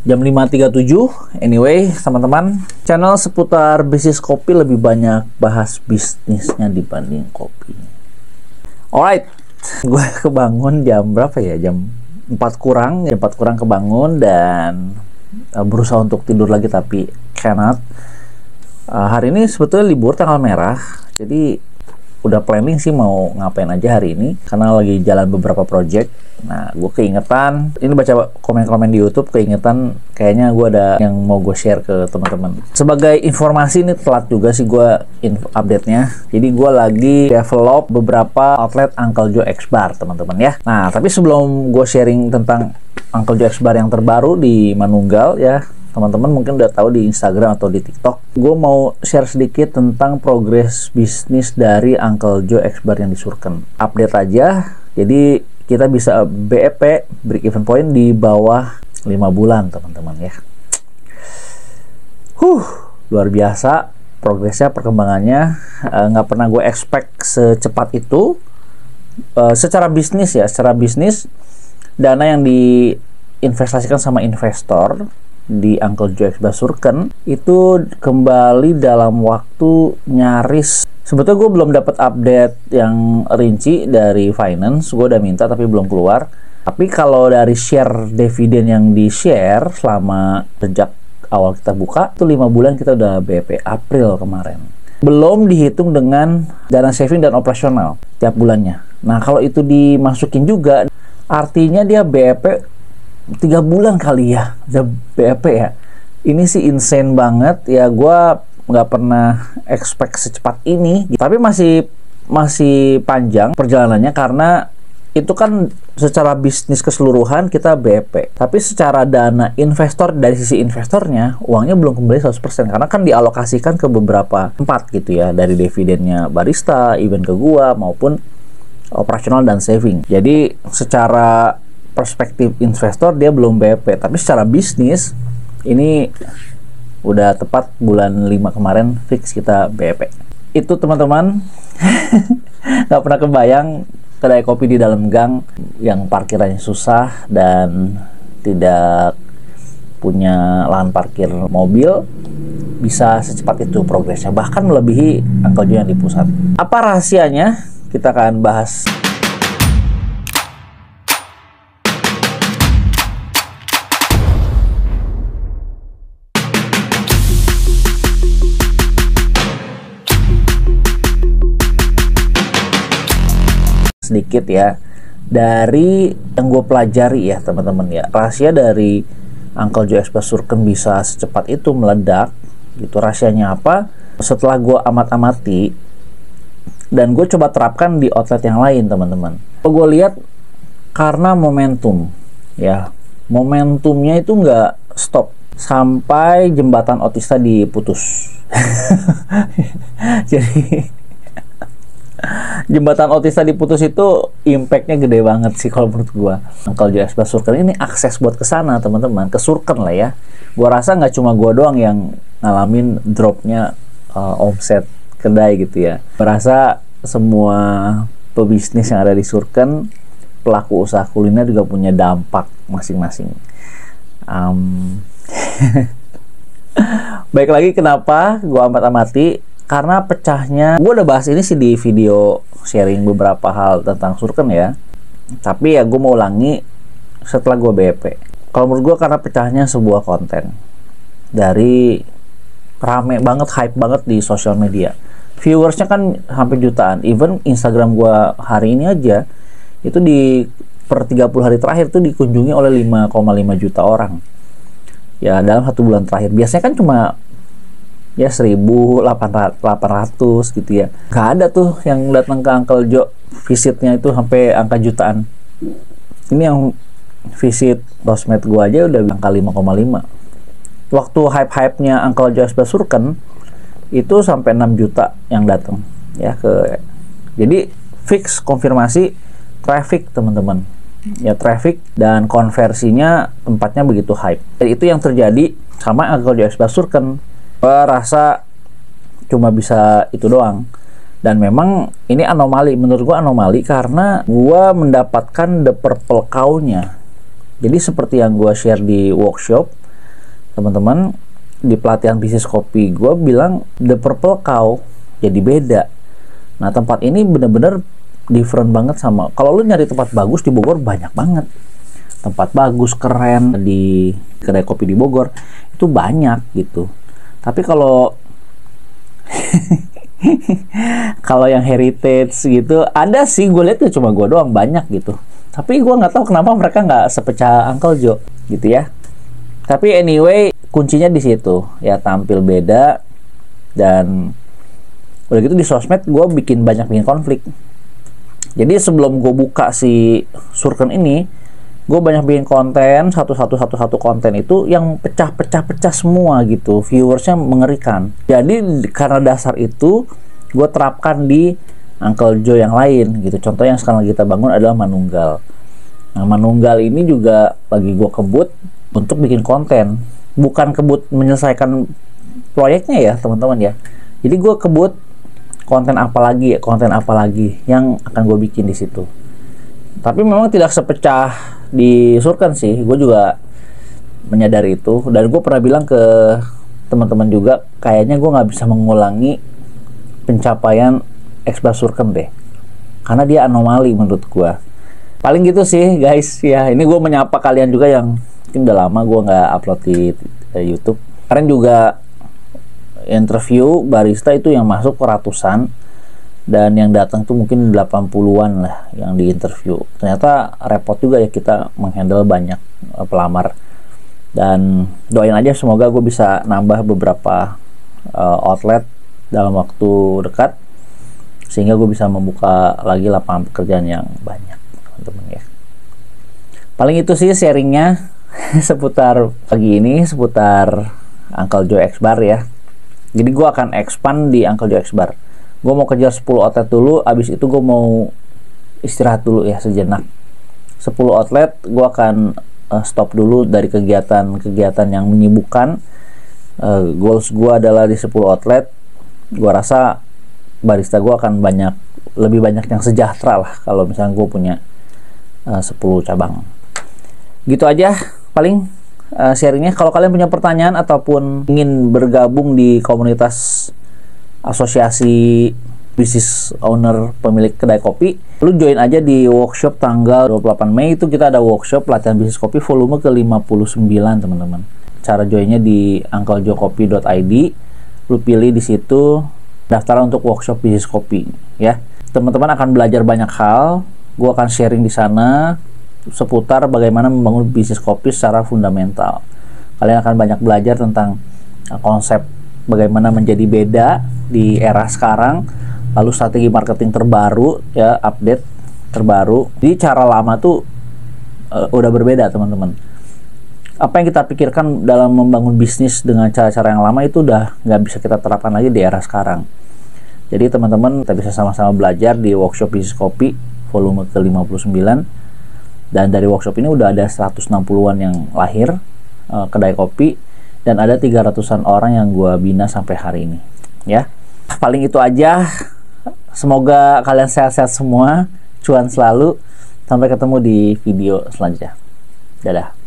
Jam 5.37. Anyway, teman-teman, channel seputar bisnis kopi lebih banyak bahas bisnisnya dibanding kopi. Alright, gue kebangun jam berapa ya? Jam 4 kurang kebangun dan berusaha untuk tidur lagi tapi cannot. Hari ini sebetulnya libur tanggal merah, jadi udah planning sih mau ngapain aja hari ini karena lagi jalan beberapa project. Nah, gue keingetan, ini baca komen-komen di YouTube, keingetan kayaknya gue ada yang mau gue share ke teman-teman. Sebagai informasi, ini telat juga sih gue update-nya. Jadi gue lagi develop beberapa outlet Uncle Joe X Bar, teman-teman ya. Nah, tapi sebelum gue sharing tentang Uncle Joe X Bar yang terbaru di Manunggal ya, teman-teman mungkin udah tahu di Instagram atau di TikTok. Gue mau share sedikit tentang progres bisnis dari Uncle Joe X Bar yang di Surken. Update aja. Jadi kita bisa BEP, break even point, di bawah 5 bulan, teman-teman ya. Luar biasa progresnya, perkembangannya. Nggak pernah gue expect secepat itu. Secara bisnis ya, secara bisnis, dana yang diinvestasikan sama investor di Uncle Joe X Bar Surken itu kembali dalam waktu nyaris. Sebetulnya gue belum dapat update yang rinci dari finance, gue udah minta tapi belum keluar. Tapi kalau dari share dividen yang di share selama sejak awal kita buka itu 5 bulan kita udah BEP April kemarin. Belum dihitung dengan dana saving dan operasional tiap bulannya. Nah, kalau itu dimasukin juga artinya dia BEP 3 bulan kali ya, udah BEP ya. Ini sih insane banget ya, gue nggak pernah expect secepat ini. Tapi masih panjang perjalanannya karena itu kan secara bisnis keseluruhan kita BEP. Tapi secara dana investor, dari sisi investornya, uangnya belum kembali 100% karena kan dialokasikan ke beberapa tempat gitu ya, dari dividennya barista, event ke gua, maupun operasional dan saving. Jadi secara perspektif investor dia belum BEP, tapi secara bisnis ini udah tepat bulan 5 kemarin fix kita BEP. Itu teman-teman. Nggak pernah kebayang kedai kopi di dalam gang yang parkirannya susah dan tidak punya lahan parkir mobil bisa secepat itu progresnya, bahkan melebihi Uncle Joe yang di pusat. Apa rahasianya? Kita akan bahas. Sedikit ya dari yang gue pelajari ya teman-teman ya, rahasia dari Uncle Joe X Bar Surken bisa secepat itu meledak gitu. Rahasianya apa? Setelah gue amati dan gue coba terapkan di outlet yang lain, teman-teman. Gue lihat karena momentum ya, momentumnya itu nggak stop sampai jembatan Otista diputus. Jadi jembatan Otista diputus itu impactnya gede banget sih kalau menurut gua. Uncle Joe X Bar Surken ini akses buat ke sana, teman-teman, ke Surken lah ya. Gua rasa nggak cuma gua doang yang ngalamin dropnya omset kedai gitu ya. Berasa semua pebisnis yang ada di Surken, pelaku usaha kuliner juga punya dampak masing-masing. Baik lagi, kenapa gua amati? Karena pecahnya, gue udah bahas ini sih di video sharing beberapa hal tentang Surken ya. Tapi ya gue mau ulangi setelah gue BEP. Kalau menurut gue karena pecahnya sebuah konten dari rame banget, hype banget di sosial media. Viewersnya kan hampir jutaan. Even Instagram gue hari ini aja itu di per 30 hari terakhir tuh dikunjungi oleh 5,5 juta orang. Ya dalam 1 bulan terakhir. Biasanya kan cuma ya 1.800 gitu ya. Gak ada tuh yang datang ke Uncle Joe visitnya itu sampai angka jutaan. Ini yang visit sosmed gua aja udah angka 5,5. Waktu hype-hype-nya Uncle Joe X Bar Surken itu sampai 6 juta yang datang ya ke. Jadi fix konfirmasi traffic, teman-teman. Ya traffic dan konversinya tempatnya begitu hype. Dan itu yang terjadi sama Uncle Joe X Bar Surken. Gue rasa cuma bisa itu doang. Dan memang ini anomali, menurut gue anomali karena gue mendapatkan the purple cow-nya. Jadi seperti yang gue share di workshop, teman-teman, di pelatihan bisnis kopi gue bilang The Purple Cow jadi beda. Nah, tempat ini bener-bener different banget sama, kalau lu nyari tempat bagus di Bogor banyak banget. Tempat bagus, keren di kedai kopi di Bogor itu banyak gitu. Tapi kalau kalau yang heritage gitu ada sih, gue lihat cuma gue doang banyak gitu. Tapi gue nggak tahu kenapa mereka nggak sepecah Uncle Joe gitu ya. Tapi anyway, kuncinya di situ ya, tampil beda. Dan udah gitu di sosmed gue bikin konflik. Jadi sebelum gue buka si Surken ini, gue banyak bikin konten, satu konten itu yang pecah semua gitu, viewersnya mengerikan. Jadi karena dasar itu gue terapkan di Uncle Joe yang lain gitu. Contoh yang sekarang kita bangun adalah Manunggal. Nah, Manunggal ini juga lagi gue kebut untuk bikin konten, bukan kebut menyelesaikan proyeknya ya teman-teman ya. Jadi gue kebut konten apa lagi yang akan gue bikin di situ. Tapi memang tidak sepecah di Surken sih, gue juga menyadari itu. Dan gue pernah bilang ke teman-teman juga, kayaknya gue nggak bisa mengulangi pencapaian X-Bar Surken deh, karena dia anomali menurut gue. Paling gitu sih guys ya. Ini gue menyapa kalian juga yang mungkin udah lama gue nggak upload di YouTube. Kemarin juga interview barista itu yang masuk ratusan, dan yang datang tuh mungkin 80-an lah yang di interview. Ternyata repot juga ya kita menghandle banyak pelamar. Dan doain aja semoga gue bisa nambah beberapa outlet dalam waktu dekat, sehingga gue bisa membuka lagi lapangan pekerjaan yang banyak teman-teman ya. Paling itu sih sharingnya seputar pagi ini, seputar Uncle Joe X-Bar ya. Jadi gue akan expand di Uncle Joe X-Bar. Gue mau kejar 10 outlet dulu, abis itu gue mau istirahat dulu ya sejenak. 10 outlet gue akan stop dulu dari kegiatan yang menyibukkan. Goals gue adalah di 10 outlet. Gue rasa barista gue akan lebih banyak yang sejahtera lah kalau misalnya gue punya 10 cabang. Gitu aja paling sharingnya. Kalau kalian punya pertanyaan ataupun ingin bergabung di komunitas asosiasi bisnis owner pemilik kedai kopi, lu join aja di workshop tanggal 28 Mei. Itu kita ada workshop pelatihan bisnis kopi volume ke-59 teman-teman. Cara joinnya di unclejoecoffee.id. Lu pilih di situ daftar untuk workshop bisnis kopi ya. Teman-teman akan belajar banyak hal. Gua akan sharing di sana seputar bagaimana membangun bisnis kopi secara fundamental. Kalian akan banyak belajar tentang konsep bagaimana menjadi beda di era sekarang, lalu strategi marketing terbaru ya, update terbaru. Jadi cara lama tuh udah berbeda teman-teman. Apa yang kita pikirkan dalam membangun bisnis dengan cara-cara yang lama itu udah nggak bisa kita terapkan lagi di era sekarang. Jadi teman-teman, kita bisa sama-sama belajar di workshop bisnis kopi volume ke-59. Dan dari workshop ini udah ada 160-an yang lahir kedai kopi, dan ada 300-an orang yang gue bina sampai hari ini ya. Paling itu aja. Semoga kalian sehat-sehat semua, cuan selalu. Sampai ketemu di video selanjutnya. Dadah.